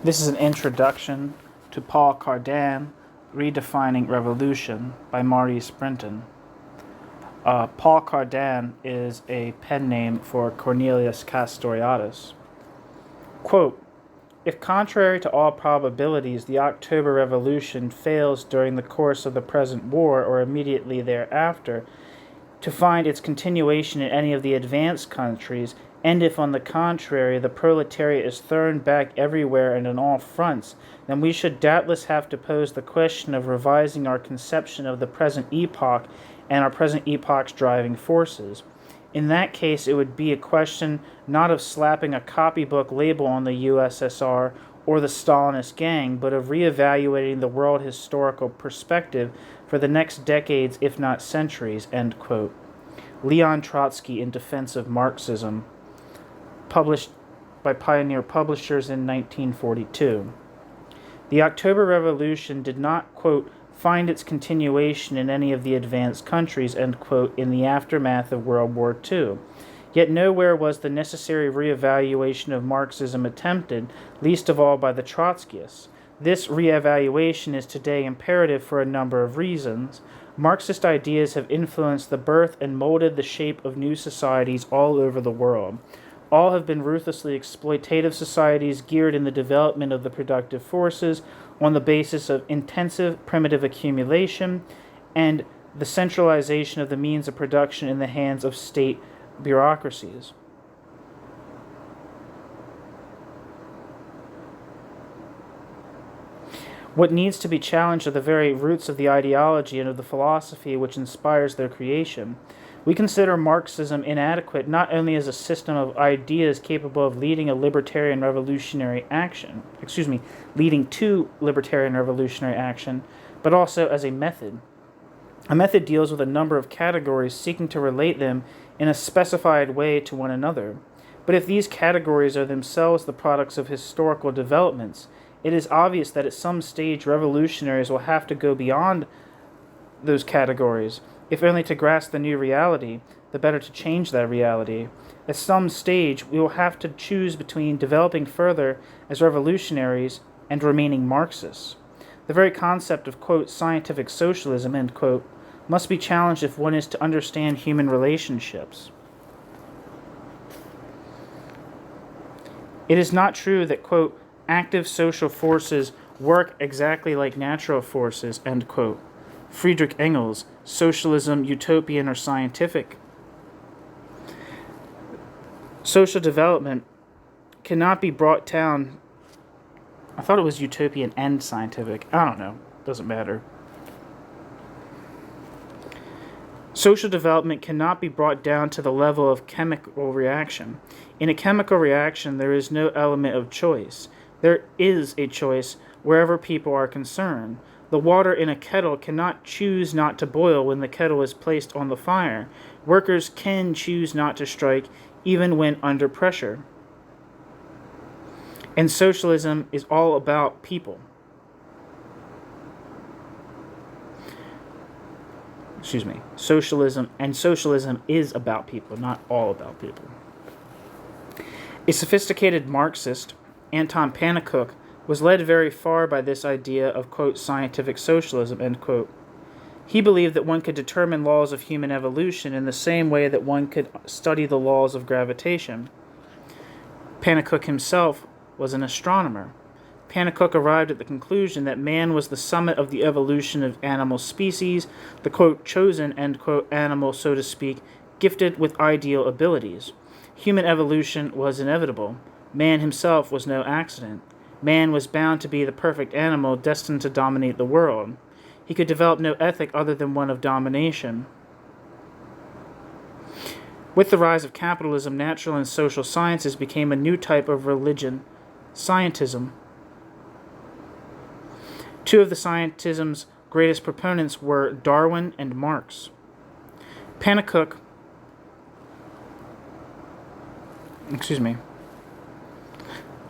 This is an introduction to Paul Cardin, Redefining Revolution by Maurice Brinton. Paul Cardin is a pen name for Cornelius Castoriadis. Quote, if contrary to all probabilities the October Revolution fails during the course of the present war or immediately thereafter to find its continuation in any of the advanced countries, and if, on the contrary, the proletariat is thrown back everywhere and on all fronts, then we should doubtless have to pose the question of revising our conception of the present epoch and our present epoch's driving forces. In that case, it would be a question not of slapping a copybook label on the USSR or the Stalinist gang, but of reevaluating the world historical perspective for the next decades, if not centuries, end quote. Leon Trotsky in Defense of Marxism, published by Pioneer Publishers in 1942. The October Revolution did not, quote, find its continuation in any of the advanced countries, end quote, in the aftermath of World War II. Yet nowhere was the necessary reevaluation of Marxism attempted, least of all by the Trotskyists. This reevaluation is today imperative for a number of reasons. Marxist ideas have influenced the birth and molded the shape of new societies all over the world. All have been ruthlessly exploitative societies geared in the development of the productive forces on the basis of intensive primitive accumulation and the centralization of the means of production in the hands of state bureaucracies. What needs to be challenged are the very roots of the ideology and of the philosophy which inspires their creation. We consider Marxism inadequate not only as a system of ideas capable of leading to libertarian revolutionary action, but also as a method. A method deals with a number of categories seeking to relate them in a specified way to one another. But if these categories are themselves the products of historical developments, it is obvious that at some stage revolutionaries will have to go beyond those categories, if only to grasp the new reality, the better to change that reality. At some stage, we will have to choose between developing further as revolutionaries and remaining Marxists. The very concept of, quote, scientific socialism, end quote, must be challenged if one is to understand human relationships. It is not true that, quote, active social forces work exactly like natural forces, end quote. Friedrich Engels, socialism, utopian or scientific. Social development cannot be brought down. I thought it was utopian and scientific. I don't know. Doesn't matter. Social development cannot be brought down to the level of chemical reaction. In a chemical reaction, there is no element of choice. There is a choice wherever people are concerned. The water in a kettle cannot choose not to boil when the kettle is placed on the fire. Workers can choose not to strike even when under pressure. And socialism is all about people. Socialism is about people, not all about people. A sophisticated Marxist, Anton Pannekoek, was led very far by this idea of, quote, scientific socialism, end quote. He believed that one could determine laws of human evolution in the same way that one could study the laws of gravitation. Pannekoek himself was an astronomer. Pannekoek arrived at the conclusion that man was the summit of the evolution of animal species, the, quote, chosen, end quote, animal, so to speak, gifted with ideal abilities. Human evolution was inevitable. Man himself was no accident. Man was bound to be the perfect animal destined to dominate the world. He could develop no ethic other than one of domination. With the rise of capitalism, natural and social sciences became a new type of religion, scientism. Two of the scientism's greatest proponents were Darwin and Marx.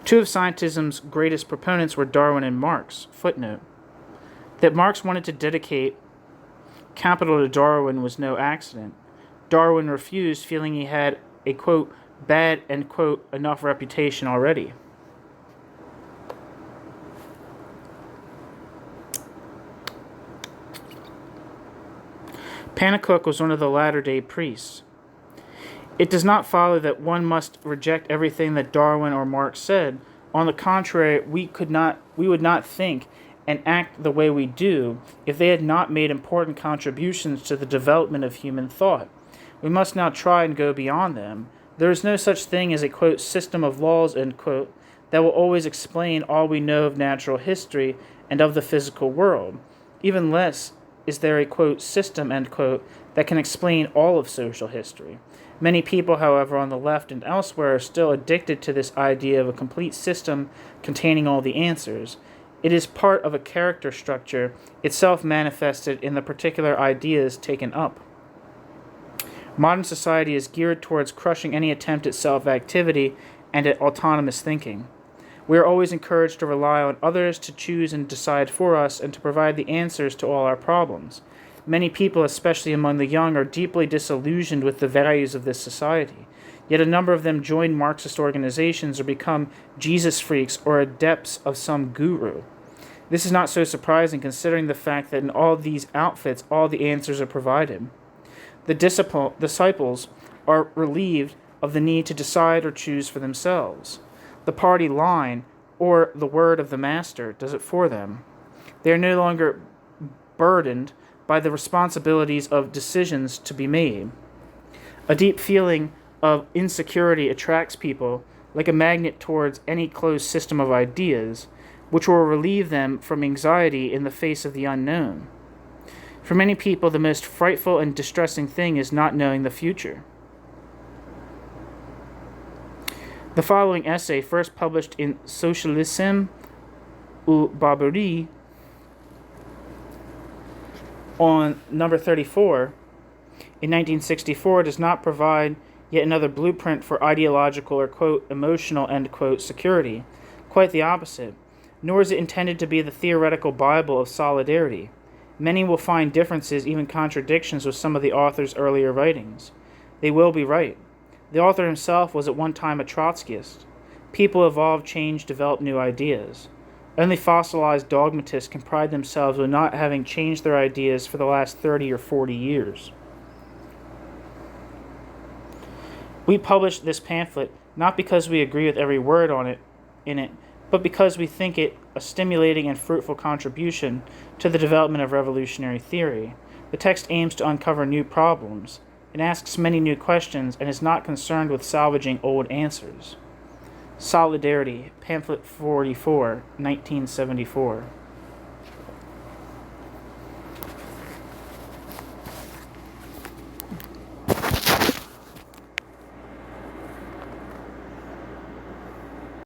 Two of scientism's greatest proponents were Darwin and Marx. Footnote. That Marx wanted to dedicate capital to Darwin was no accident. Darwin refused, feeling he had a, quote, bad, end quote, enough reputation already. Pannekoek was one of the Latter-day priests. It does not follow that one must reject everything that Darwin or Marx said. On the contrary, we would not think and act the way we do if they had not made important contributions to the development of human thought. We must now try and go beyond them. There is no such thing as a, quote, system of laws, end quote, that will always explain all we know of natural history and of the physical world. Even less is there a, quote, system, end quote, that can explain all of social history. Many people, however, on the left and elsewhere are still addicted to this idea of a complete system containing all the answers. It is part of a character structure, itself manifested in the particular ideas taken up. Modern society is geared towards crushing any attempt at self-activity and at autonomous thinking. We are always encouraged to rely on others to choose and decide for us and to provide the answers to all our problems. Many people, especially among the young, are deeply disillusioned with the values of this society. Yet a number of them join Marxist organizations or become Jesus freaks or adepts of some guru. This is not so surprising considering the fact that in all these outfits all the answers are provided. The disciples are relieved of the need to decide or choose for themselves. The party line, or the word of the master, does it for them. They are no longer burdened by the responsibilities of decisions to be made. A deep feeling of insecurity attracts people like a magnet towards any closed system of ideas, which will relieve them from anxiety in the face of the unknown. For many people, the most frightful and distressing thing is not knowing the future. The following essay, first published in Socialisme ou Barbarie, on number 34, in 1964, does not provide yet another blueprint for ideological or, quote, emotional, end quote, security. Quite the opposite. Nor is it intended to be the theoretical Bible of solidarity. Many will find differences, even contradictions, with some of the author's earlier writings. They will be right. The author himself was at one time a Trotskyist. People evolve, change, develop new ideas. Only fossilized dogmatists can pride themselves on not having changed their ideas for the last 30 or 40 years. We publish this pamphlet not because we agree with every word in it, but because we think it a stimulating and fruitful contribution to the development of revolutionary theory. The text aims to uncover new problems. It asks many new questions and is not concerned with salvaging old answers. Solidarity, Pamphlet 44, 1974.